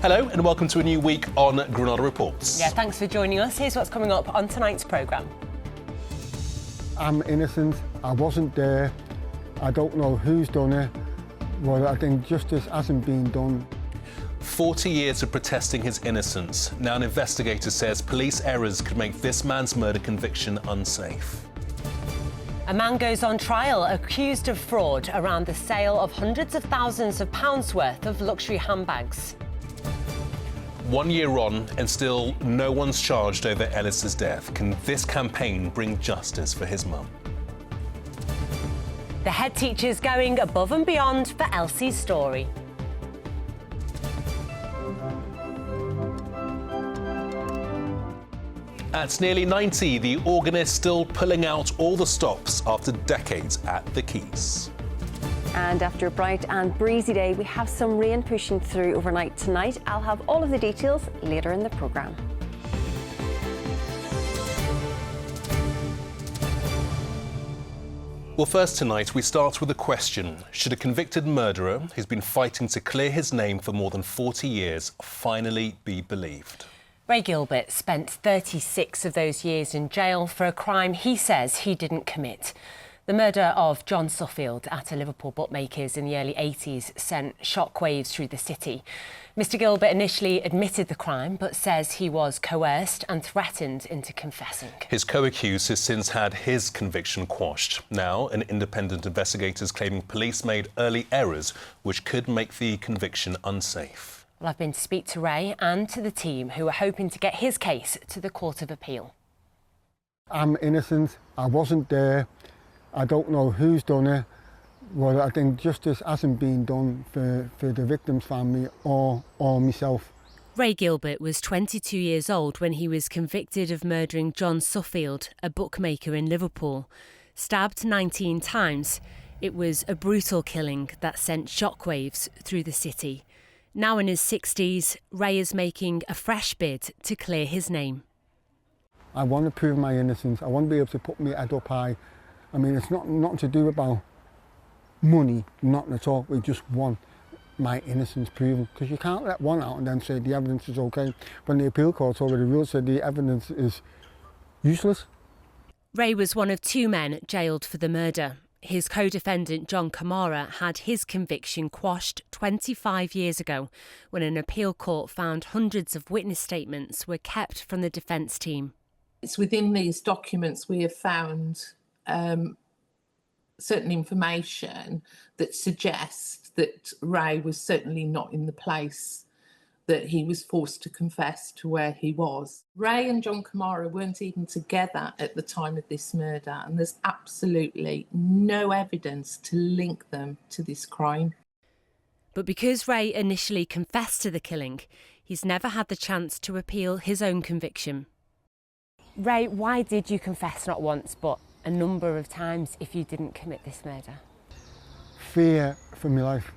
Hello and welcome to a new week on Granada Reports. Yeah, thanks for joining us. Here's what's coming up on tonight's programme. I'm innocent, I wasn't there, I don't know who's done it, but I think justice hasn't been done. 40 years of protesting his innocence. Now an investigator says police errors could make this man's murder conviction unsafe. A man goes on trial accused of fraud around the sale of hundreds of thousands of pounds worth of luxury handbags. 1 year on and still no one's charged over Ellis's death. Can this campaign bring justice for his mum? The head teacher's going above and beyond for Elsie's story. At nearly 90, the organist still pulling out all the stops after decades at the keys. And after a bright and breezy day, we have some rain pushing through overnight tonight. I'll have all of the details later in the programme. Well, first tonight, we start with a question. Should a convicted murderer who's been fighting to clear his name for more than 40 years finally be believed? Ray Gilbert spent 36 of those years in jail for a crime he says he didn't commit. The murder of John Suffield at a Liverpool bookmaker's in the early 80s sent shockwaves through the city. Mr Gilbert initially admitted the crime but says he was coerced and threatened into confessing. His co-accused has since had his conviction quashed. Now, an independent investigator is claiming police made early errors which could make the conviction unsafe. Well, I've been to speak to Ray and to the team who are hoping to get his case to the Court of Appeal. I'm innocent, I wasn't there, I don't know who's done it, but I think justice hasn't been done for the victim's family or myself. Ray Gilbert was 22 years old when he was convicted of murdering John Suffield, a bookmaker in Liverpool. Stabbed 19 times, it was a brutal killing that sent shockwaves through the city. Now in his 60s, Ray is making a fresh bid to clear his name. I want to prove my innocence, I want to be able to put my head up high. I mean, it's not to do about money, not at all. We just want my innocence proven. Because you can't let one out and then say the evidence is okay, when the appeal court's already ruled said the evidence is useless. Ray was one of two men jailed for the murder. His co-defendant John Kamara had his conviction quashed 25 years ago when an appeal court found hundreds of witness statements were kept from the defence team. It's within these documents we have found certain information that suggests that Ray was certainly not in the place that he was forced to confess to where he was. Ray and John Kamara weren't even together at the time of this murder, and there's absolutely no evidence to link them to this crime. But because Ray initially confessed to the killing, he's never had the chance to appeal his own conviction. Ray, why did you confess not once but a number of times if you didn't commit this murder? Fear for my life.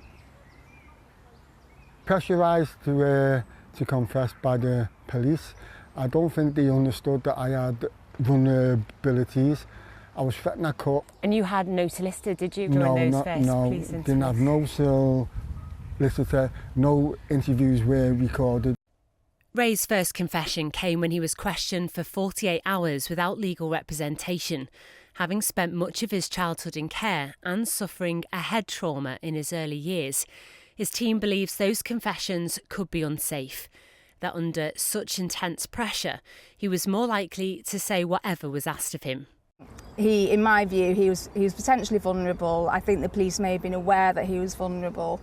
Pressurised to confess by the police. I don't think they understood that I had vulnerabilities. I was threatened at court. And you had no solicitor, did you, during those first police interviews? Didn't have no solicitor, no interviews were recorded. Ray's first confession came when he was questioned for 48 hours without legal representation, having spent much of his childhood in care and suffering a head trauma in his early years. His team believes those confessions could be unsafe, that under such intense pressure, he was more likely to say whatever was asked of him. In my view, he was potentially vulnerable. I think the police may have been aware that he was vulnerable,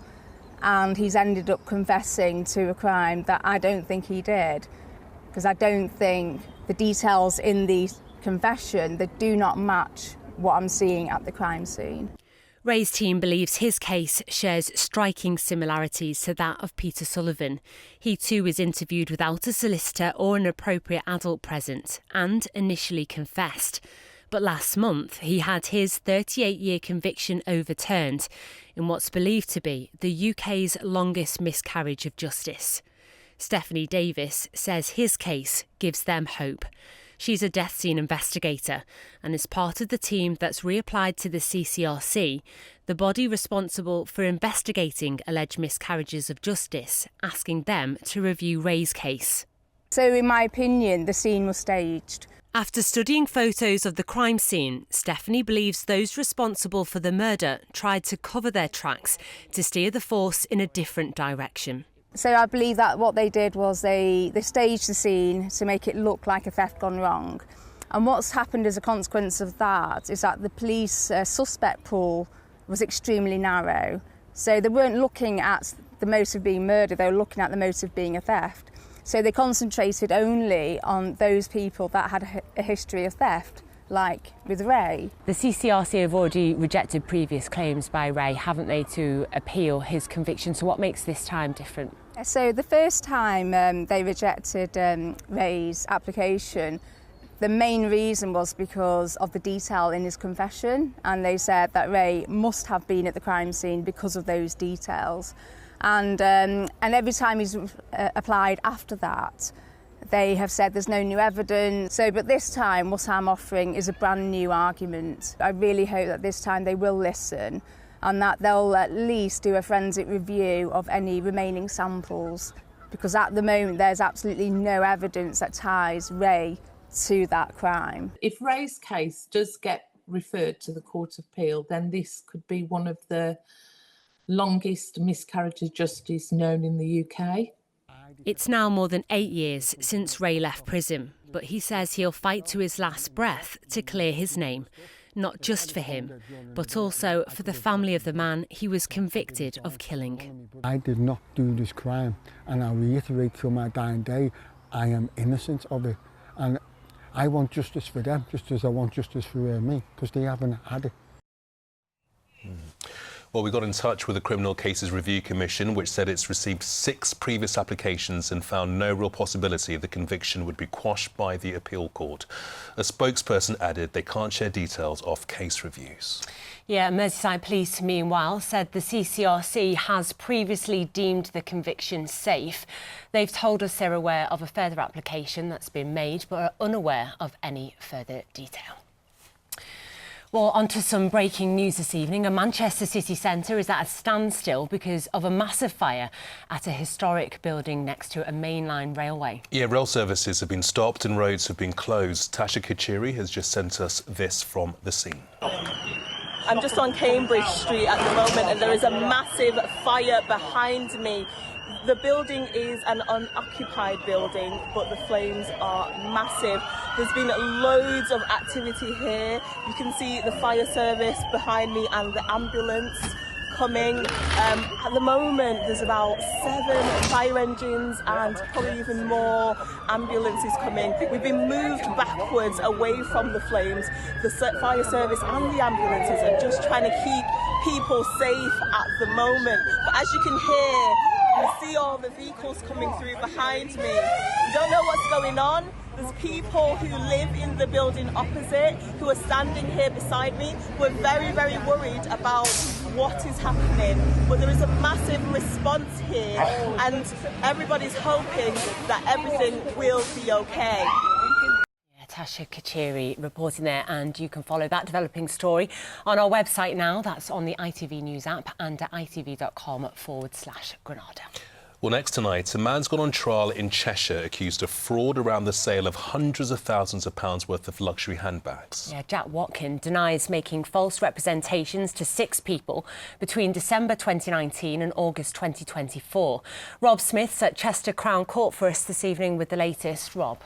and he's ended up confessing to a crime that I don't think he did, because I don't think the details in the confession, they do not match what I'm seeing at the crime scene. Ray's team believes his case shares striking similarities to that of Peter Sullivan. He too was interviewed without a solicitor or an appropriate adult present and initially confessed. But last month he had his 38-year conviction overturned in what's believed to be the UK's longest miscarriage of justice. Stephanie Davis says his case gives them hope. She's a death scene investigator and is part of the team that's reapplied to the CCRC, the body responsible for investigating alleged miscarriages of justice, asking them to review Ray's case. So in my opinion, the scene was staged. After studying photos of the crime scene, Stephanie believes those responsible for the murder tried to cover their tracks to steer the force in a different direction. So I believe that what they did was they staged the scene to make it look like a theft gone wrong. And what's happened as a consequence of that is that the police suspect pool was extremely narrow. So they weren't looking at the motive being murder, they were looking at the motive being a theft. So they concentrated only on those people that had a history of theft, like with Ray. The CCRC have already rejected previous claims by Ray, haven't they, to appeal his conviction? So what makes this time different? So the first time they rejected Ray's application, the main reason was because of the detail in his confession, and they said that Ray must have been at the crime scene because of those details. And every time he's applied after that, they have said there's no new evidence. But this time, what I'm offering is a brand new argument. I really hope that this time they will listen and that they'll at least do a forensic review of any remaining samples, because at the moment there's absolutely no evidence that ties Ray to that crime. If Ray's case does get referred to the Court of Appeal, then this could be one of the longest miscarriage of justice known in the UK. It's now more than 8 years since Ray left prison, but he says he'll fight to his last breath to clear his name, not just for him, but also for the family of the man he was convicted of killing. I did not do this crime, and I reiterate till my dying day, I am innocent of it. And I want justice for them, just as I want justice for me, because they haven't had it. Well, we got in touch with the Criminal Cases Review Commission, which said it's received 6 previous applications and found no real possibility the conviction would be quashed by the appeal court. A spokesperson added they can't share details of case reviews. Yeah, Merseyside Police, meanwhile, said the CCRC has previously deemed the conviction safe. They've told us they're aware of a further application that's been made, but are unaware of any further detail. Well, on to some breaking news this evening. A Manchester city centre is at a standstill because of a massive fire at a historic building next to a mainline railway. Yeah, rail services have been stopped and roads have been closed. Tasha Kachiri has just sent us this from the scene. I'm just on Cambridge Street at the moment and there is a massive fire behind me. The building is an unoccupied building, but the flames are massive. There's been loads of activity here. You can see the fire service behind me and the ambulance coming. At the moment, there's about 7 fire engines and probably even more ambulances coming. We've been moved backwards away from the flames. The fire service and the ambulances are just trying to keep people safe at the moment. But as you can hear, you see all the vehicles coming through behind me. You don't know what's going on. There's people who live in the building opposite who are standing here beside me who are very, very worried about what is happening. But there is a massive response here and everybody's hoping that everything will be okay. Tasha Kachiri reporting there, and you can follow that developing story on our website now. That's on the ITV News app and at itv.com/Granada. Well, next tonight, a man's gone on trial in Cheshire accused of fraud around the sale of hundreds of thousands of pounds worth of luxury handbags. Yeah, Jack Watkin denies making false representations to 6 people between December 2019 and August 2024. Rob Smith's at Chester Crown Court for us this evening with the latest. Rob.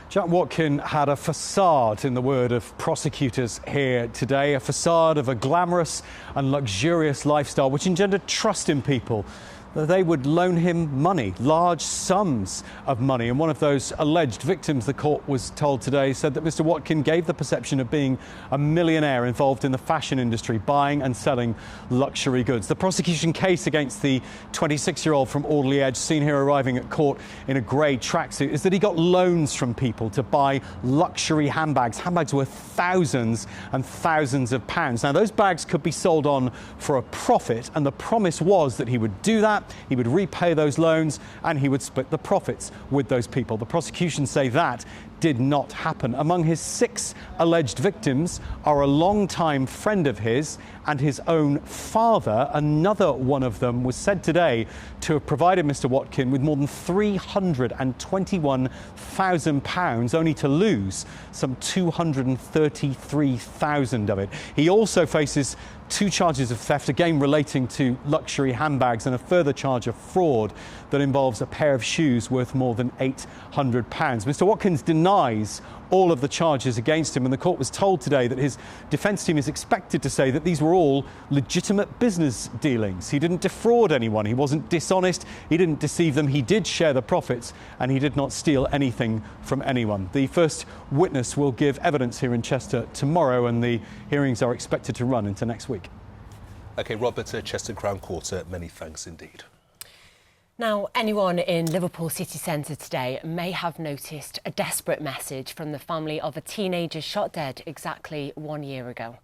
Jack Watkin had a facade, in the word of prosecutors here today, a facade of a glamorous and luxurious lifestyle which engendered trust in people. that they would loan him money, large sums of money. And one of those alleged victims, the court was told today, said that Mr. Watkin gave the perception of being a millionaire involved in the fashion industry, buying and selling luxury goods. The prosecution case against the 26-year-old from Audley Edge, seen here arriving at court in a grey tracksuit, is that he got loans from people to buy luxury handbags worth thousands and thousands of pounds. Now, those bags could be sold on for a profit, and the promise was that he would do that that, he would repay those loans and he would split the profits with those people. The prosecution say that did not happen. Among his 6 alleged victims are a long-time friend of his and his own father. Another one of them was said today to have provided Mr Watkin with more than £321,000, only to lose some £233,000 of it. He also faces 2 charges of theft, again relating to luxury handbags, and a further charge of fraud that involves a pair of shoes worth more than £800. Mr Watkins denies all of the charges against him, and the court was told today that his defence team is expected to say that these were all legitimate business dealings. He didn't defraud anyone, he wasn't dishonest, he didn't deceive them, he did share the profits, and he did not steal anything from anyone. The first witness will give evidence here in Chester tomorrow, and the hearings are expected to run into next week. OK, Robert, Chester Crown Court, many thanks indeed. Now, anyone in Liverpool city centre today may have noticed a desperate message from the family of a teenager shot dead exactly 1 year ago.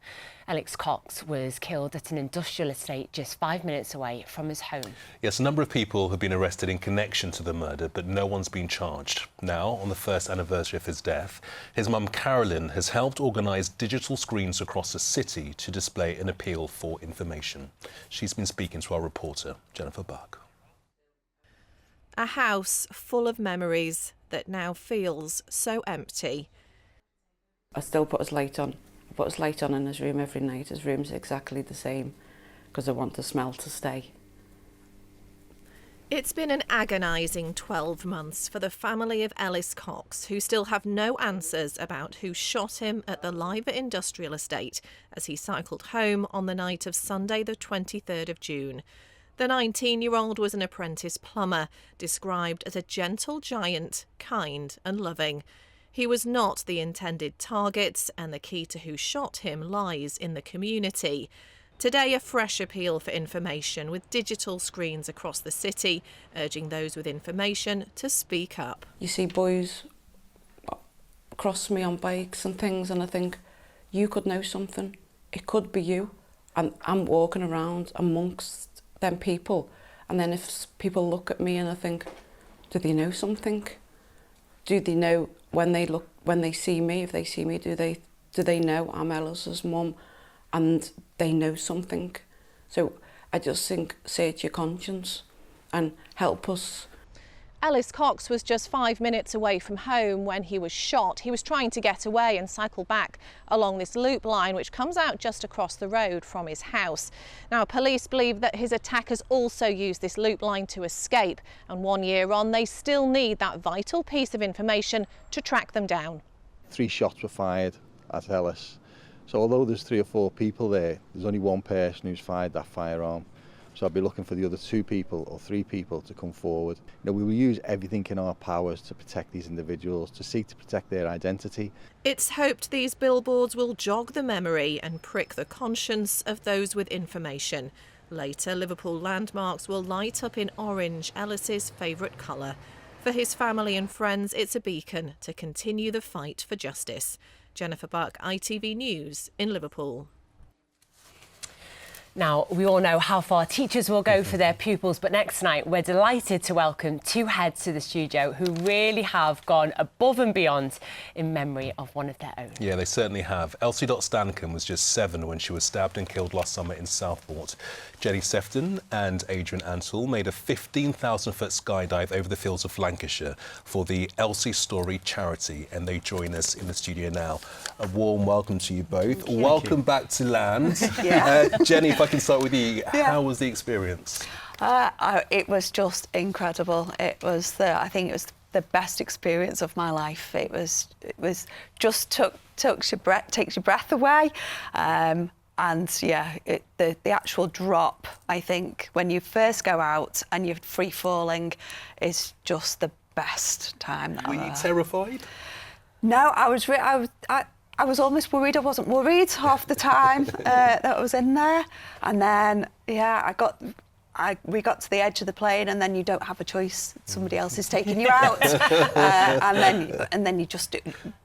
Ellis Cox was killed at an industrial estate just 5 minutes away from his home. Yes, a number of people have been arrested in connection to the murder, but no one's been charged. Now, on the first anniversary of his death, his mum Carolyn has helped organise digital screens across the city to display an appeal for information. She's been speaking to our reporter, Jennifer Buck. A house full of memories that now feels so empty. I still put his light on. I put his light on in his room every night. His room's exactly the same because I want the smell to stay. It's been an agonising 12 months for the family of Ellis Cox, who still have no answers about who shot him at the Liver Industrial Estate as he cycled home on the night of Sunday the 23rd of June. The 19-year-old was an apprentice plumber, described as a gentle giant, kind and loving. He was not the intended target, and the key to who shot him lies in the community. Today, a fresh appeal for information with digital screens across the city, urging those with information to speak up. You see boys cross me on bikes and things, and I think, you could know something. It could be you. And I'm walking around amongst them people, and then if people look at me and I think, do they know something? Do they know when they see me, if they see me, do they know I'm Ellis's mum and they know something? So I just think, search your conscience and help us. Ellis Cox was just 5 minutes away from home when he was shot. He was trying to get away and cycle back along this loop line which comes out just across the road from his house. Now, police believe that his attackers also used this loop line to escape, and 1 year on they still need that vital piece of information to track them down. 3 shots were fired at Ellis. So although there's 3 or 4 people there, there's only one person who's fired that firearm. So I'll be looking for the other 2 people or 3 people to come forward. We will use everything in our powers to protect these individuals, to seek to protect their identity. It's hoped these billboards will jog the memory and prick the conscience of those with information. Later, Liverpool landmarks will light up in orange, Ellis's favourite colour. For his family and friends, it's a beacon to continue the fight for justice. Jennifer Buck, ITV News in Liverpool. Now, we all know how far teachers will go for their pupils, but next night we're delighted to welcome 2 heads to the studio who really have gone above and beyond in memory of one of their own. Yeah, they certainly have. Elsie Stankham was just 7 when she was stabbed and killed last summer in Southport. Jenny Sefton and Adrian Ansell made a 15,000-foot skydive over the fields of Lancashire for the Elsie Story charity, and they join us in the studio now. A warm welcome to you both. Welcome back to land. Jenny, if I can start with you, how was the experience? It was just incredible. It was I think it was the best experience of my life. It was just takes your breath away. And yeah, the actual drop, I think, when you first go out and you're free falling, is just the best time. Were you terrified? No, I was almost worried. I wasn't worried half the time that I was in there. And then, yeah, we got to the edge of the plane, and then you don't have a choice. Somebody else is taking you out. and then you just,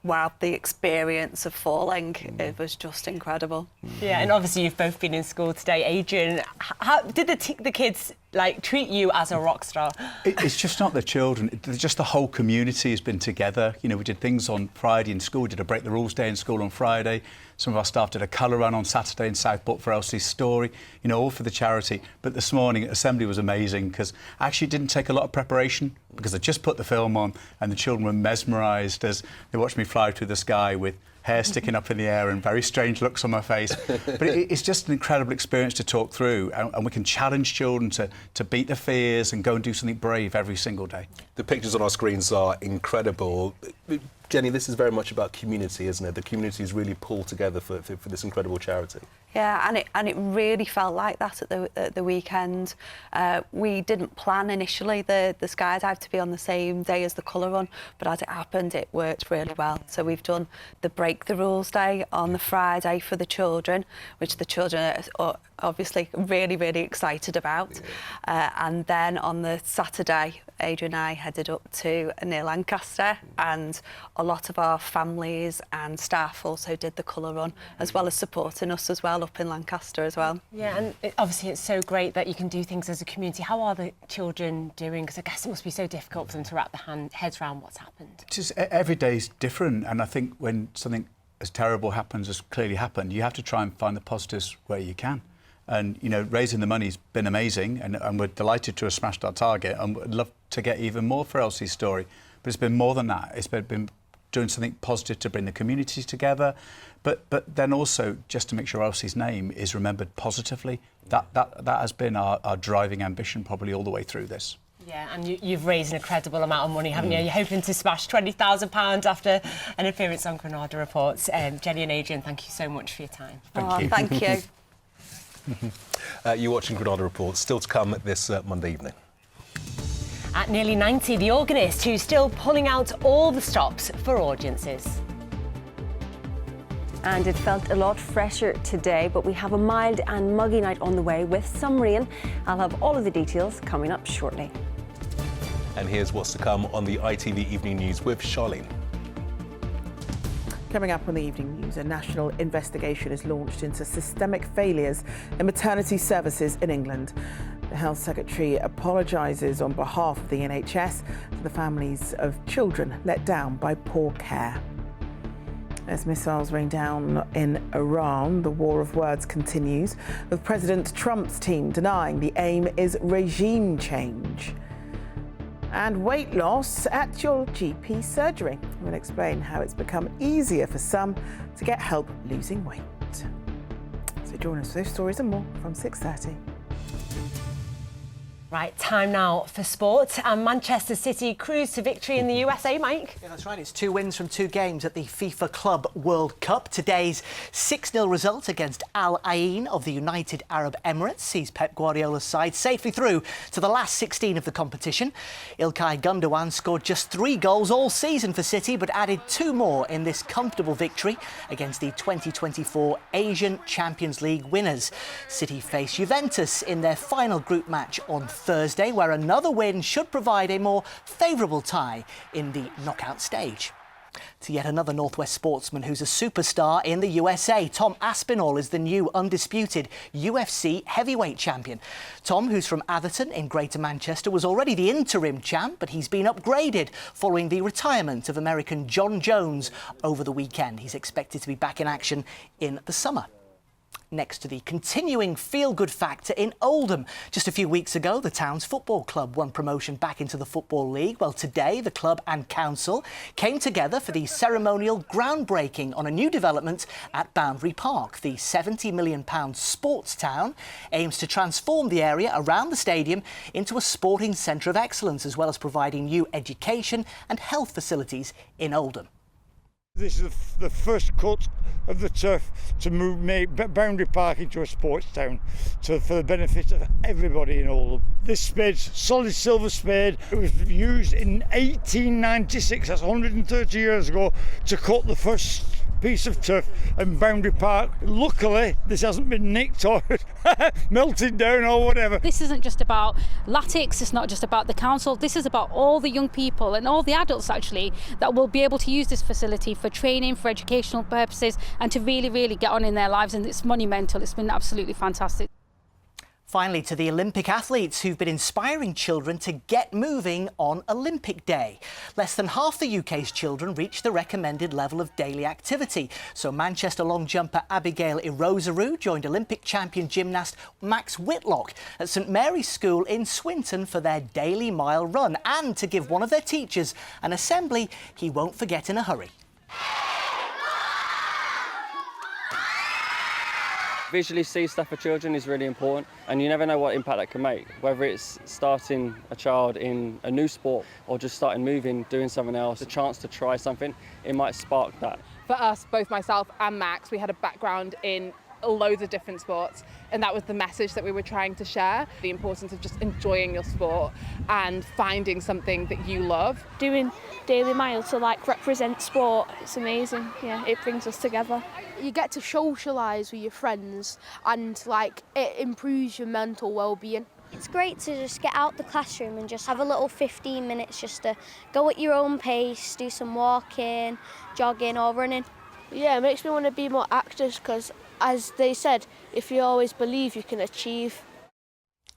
wow, the experience of falling, it was just incredible. Yeah, and obviously you've both been in school today. Adrian, how did the kids treat you as a rock star? It's just not the children, just the whole community has been together. You know, we did things on Friday in school, we did a Break the Rules Day in school on Friday. Some of our staff did a colour run on Saturday in Southport for Elsie's story, you know, all for the charity. But this morning, Assembly was amazing because actually it didn't take a lot of preparation because I just put the film on and the children were mesmerised as they watched me fly through the sky with hair sticking up in the air and very strange looks on my face. But it's just an incredible experience to talk through, and we can challenge children to beat their fears and go and do something brave every single day. The pictures on our screens are incredible. Jenny, this is very much about community, isn't it? The community is really pulled together for this incredible charity. Yeah, and it really felt like that at the weekend. We didn't plan initially the skydive to be on the same day as the colour run, but as it happened, it worked really well. So we've done the Break the Rules Day on the Friday for the children, which the children are obviously really, really excited about. Yeah. And then on the Saturday, Adrian and I headed up to near Lancaster, and a lot of our families and staff also did the colour run, as well as supporting us as well up in Lancaster as well. Yeah, and obviously it's so great that you can do things as a community. How are the children doing? Because I guess it must be so difficult for them to wrap their heads around what's happened. Just every day's different, and I think when something as terrible happens as clearly happened, you have to try and find the positives where you can. And, you know, raising the money's been amazing, and we're delighted to have smashed our target, and would love to get even more for Elsie's story. But it's been more than that. It's been doing something positive to bring the community together, but then also just to make sure Elsie's name is remembered positively. That has been our driving ambition probably all the way through this. Yeah, and you've raised an incredible amount of money, haven't you? You're hoping to smash £20,000 after an appearance on Granada Reports. Jenny and Adrian, thank you so much for your time. Thank you. Thank you. You're watching Granada Reports, still to come this Monday evening. At nearly 90, the organist who's still pulling out all the stops for audiences. And it felt a lot fresher today, but we have a mild and muggy night on the way with some rain. I'll have all of the details coming up shortly. And here's what's to come on the ITV Evening News with Charlene. Coming up on the evening news, a national investigation is launched into systemic failures in maternity services in England. The Health Secretary apologises on behalf of the NHS to the families of children let down by poor care. As missiles rain down in Iran, the war of words continues, with President Trump's team denying the aim is regime change. And weight loss at your GP surgery. We'll explain how it's become easier for some to get help losing weight. So join us for those stories and more from 6:30. Right, time now for sport. And Manchester City cruised to victory in the USA, Mike. Yeah, that's right. It's 2 wins from 2 games at the FIFA Club World Cup. Today's 6-0 result against Al Ain of the United Arab Emirates sees Pep Guardiola's side safely through to the last 16 of the competition. Ilkay Gundogan scored just 3 goals all season for City, but added 2 more in this comfortable victory against the 2024 Asian Champions League winners. City face Juventus in their final group match on Thursday, where another win should provide a more favourable tie in the knockout stage. To yet another Northwest sportsman who's a superstar in the USA, Tom Aspinall is the new undisputed UFC heavyweight champion. Tom, who's from Atherton in Greater Manchester, was already the interim champ, but he's been upgraded following the retirement of American John Jones over the weekend. He's expected to be back in action in the summer. Next to the continuing feel-good factor in Oldham. Just a few weeks ago, the town's football club won promotion back into the Football League. Well, today, the club and council came together for the ceremonial groundbreaking on a new development at Boundary Park. The £70 million sports town aims to transform the area around the stadium into a sporting centre of excellence, as well as providing new education and health facilities in Oldham. This is the first cut of the turf to make Boundary Park into a sports town, for the benefit of everybody in Oldham. This spade's solid silver spade. It was used in 1896, that's 130 years ago, to cut the first piece of turf in Boundary Park. Luckily, this hasn't been nicked or melted down or whatever. This isn't just about Latics, it's not just about the council, this is about all the young people and all the adults actually that will be able to use this facility for training, for educational purposes, and to really, really get on in their lives, and it's monumental. It's been absolutely fantastic. Finally, to the Olympic athletes who've been inspiring children to get moving on Olympic Day. Less than half the UK's children reach the recommended level of daily activity. So Manchester long jumper Abigail Irozuru joined Olympic champion gymnast Max Whitlock at St Mary's School in Swinton for their daily mile run, and to give one of their teachers an assembly he won't forget in a hurry. Visually see stuff for children is really important, and you never know what impact that can make, whether it's starting a child in a new sport or just starting moving, doing something else, a chance to try something, it might spark that. For us, both myself and Max, we had a background in loads of different sports, and that was the message that we were trying to share, the importance of just enjoying your sport and finding something that you love. Doing daily mile to represent sport, it's amazing. Yeah, it brings us together. You get to socialise with your friends, and it improves your mental well-being. It's great to just get out the classroom and just have a little 15 minutes just to go at your own pace, do some walking, jogging or running. Yeah, it makes me want to be more active because, as they said, if you always believe, you can achieve.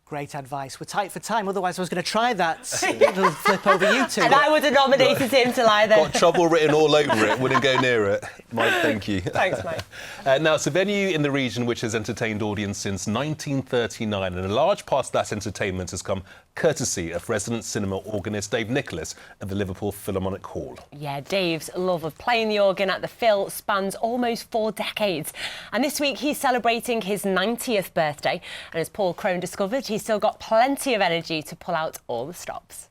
Great advice. We're tight for time, otherwise I was going to try that little flip over you two. And I would have nominated him till either. Got trouble written all over it, wouldn't go near it. Mike, thank you. Thanks, Mike. Now, it's a venue in the region which has entertained audience since 1939, and a large part of that entertainment has come courtesy of resident cinema organist Dave Nicholas at the Liverpool Philharmonic Hall. Yeah, Dave's love of playing the organ at the Phil spans almost 4 decades. And this week he's celebrating his 90th birthday. And as Paul Crone discovered, he's still got plenty of energy to pull out all the stops.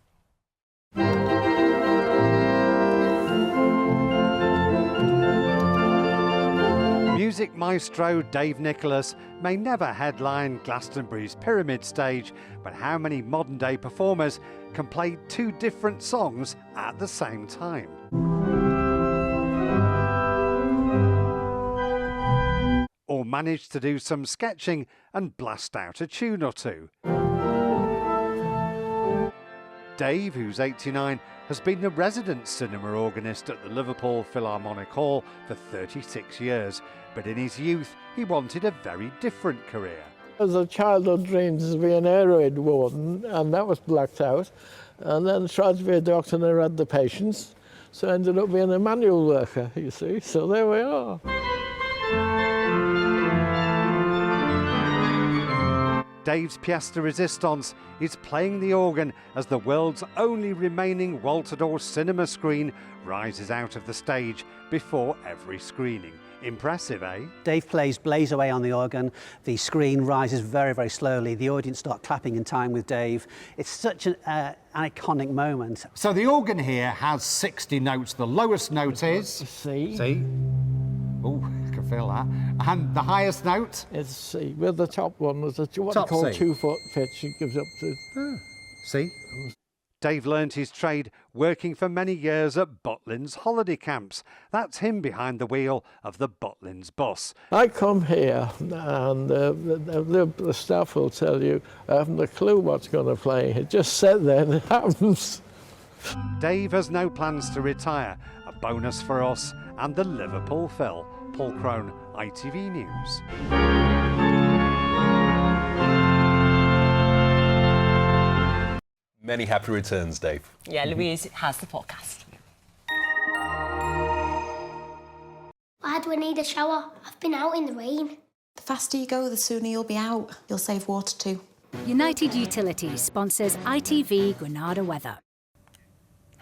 Music maestro Dave Nicholas may never headline Glastonbury's Pyramid stage, but how many modern-day performers can play 2 different songs at the same time? Or manage to do some sketching and blast out a tune or two? Dave, who's 89, has been the resident cinema organist at the Liverpool Philharmonic Hall for 36 years, but in his youth he wanted a very different career. As a childhood dream to be an air raid warden, and that was blacked out, and then tried to be a doctor and I had the patience, so I ended up being a manual worker, you see, so there we are. Dave's pièce de résistance is playing the organ as the world's only remaining Walter d'Or cinema screen rises out of the stage before every screening. Impressive, eh? Dave plays Blaze Away on the organ. The screen rises very, very slowly. The audience start clapping in time with Dave. It's such an iconic moment. So the organ here has 60 notes. The lowest note is... C. C. Oh, I can feel that. And the highest note? It's C. With the top one was what they call 2-foot pitch. It gives up to... C. Dave learned his trade working for many years at Butlins holiday camps. That's him behind the wheel of the Butlins bus. I come here and the staff will tell you, I haven't a clue what's going to play. It just sit there and it happens. Dave has no plans to retire. A bonus for us and the Liverpool Phil. Paul Crone, ITV News. Many happy returns, Dave. Yeah, Louise has the forecast. Why do I need a shower? I've been out in the rain. The faster you go, the sooner you'll be out. You'll save water too. United Utilities sponsors ITV Granada weather.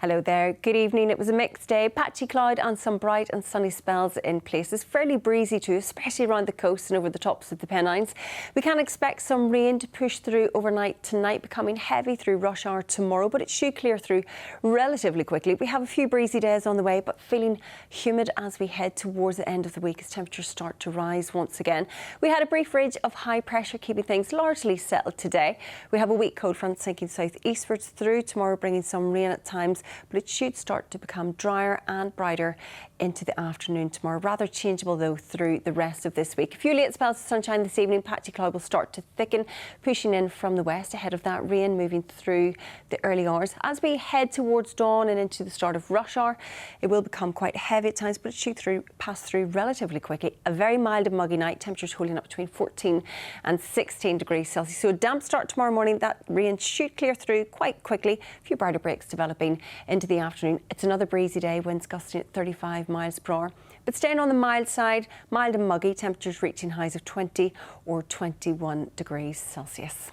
Hello there, good evening. It was a mixed day, patchy cloud and some bright and sunny spells in places. Fairly breezy too, especially around the coast and over the tops of the Pennines. We can expect some rain to push through overnight tonight, becoming heavy through rush hour tomorrow, but it should clear through relatively quickly. We have a few breezy days on the way, but feeling humid as we head towards the end of the week as temperatures start to rise once again. We had a brief ridge of high pressure keeping things largely settled today. We have a weak cold front sinking southeastwards through tomorrow, bringing some rain at times, but it should start to become drier and brighter into the afternoon tomorrow. Rather changeable though through the rest of this week. A few late spells of sunshine this evening. Patchy cloud will start to thicken, pushing in from the west ahead of that rain moving through the early hours. As we head towards dawn and into the start of rush hour, it will become quite heavy at times, but it pass through relatively quickly. A very mild and muggy night, temperatures holding up between 14 and 16 degrees Celsius. So a damp start tomorrow morning. That rain should clear through quite quickly. A few brighter breaks developing into the afternoon. It's another breezy day, winds gusting at 35 miles per hour. But staying on the mild side, mild and muggy, temperatures reaching highs of 20 or 21 degrees Celsius.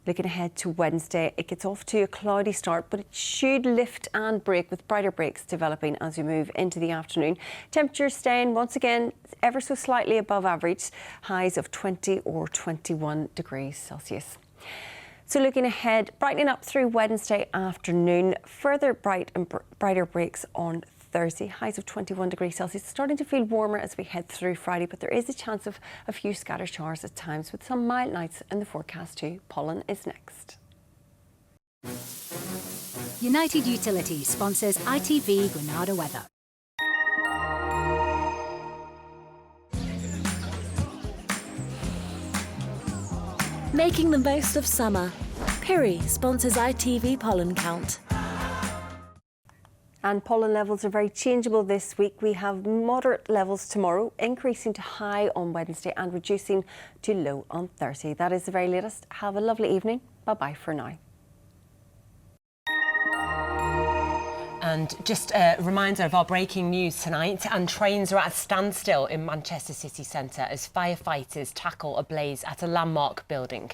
Looking ahead to Wednesday, it gets off to a cloudy start, but it should lift and break with brighter breaks developing as we move into the afternoon. Temperatures staying once again ever so slightly above average, highs of 20 or 21 degrees Celsius. So looking ahead, brightening up through Wednesday afternoon, further brighter breaks on Thursday, highs of 21 degrees Celsius. Starting to feel warmer as we head through Friday, but there is a chance of a few scattered showers at times with some mild nights in the forecast too. Pollen is next. United Utilities sponsors ITV Granada weather. Making the most of summer. Piri sponsors ITV pollen count. And pollen levels are very changeable this week. We have moderate levels tomorrow, increasing to high on Wednesday and reducing to low on Thursday. That is the very latest. Have a lovely evening. Bye-bye for now. And just a reminder of our breaking news tonight, and trains are at a standstill in Manchester city centre as firefighters tackle a blaze at a landmark building.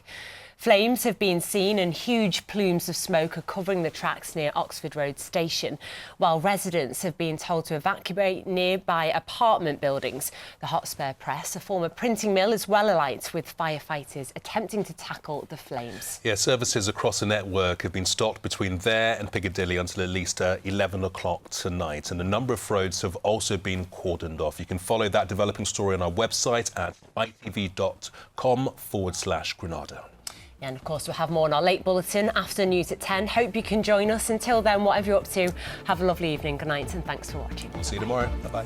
Flames have been seen and huge plumes of smoke are covering the tracks near Oxford Road Station, while residents have been told to evacuate nearby apartment buildings. The Hotspur Press, a former printing mill, is well alight with firefighters attempting to tackle the flames. Yeah, services across the network have been stopped between there and Piccadilly until at least 11 o'clock tonight, and a number of roads have also been cordoned off. You can follow that developing story on our website at itv.com/Granada. And of course, we'll have more on our late bulletin after news at 10. Hope you can join us. Until then, whatever you're up to, have a lovely evening. Good night and thanks for watching. We'll see you tomorrow. Bye-bye.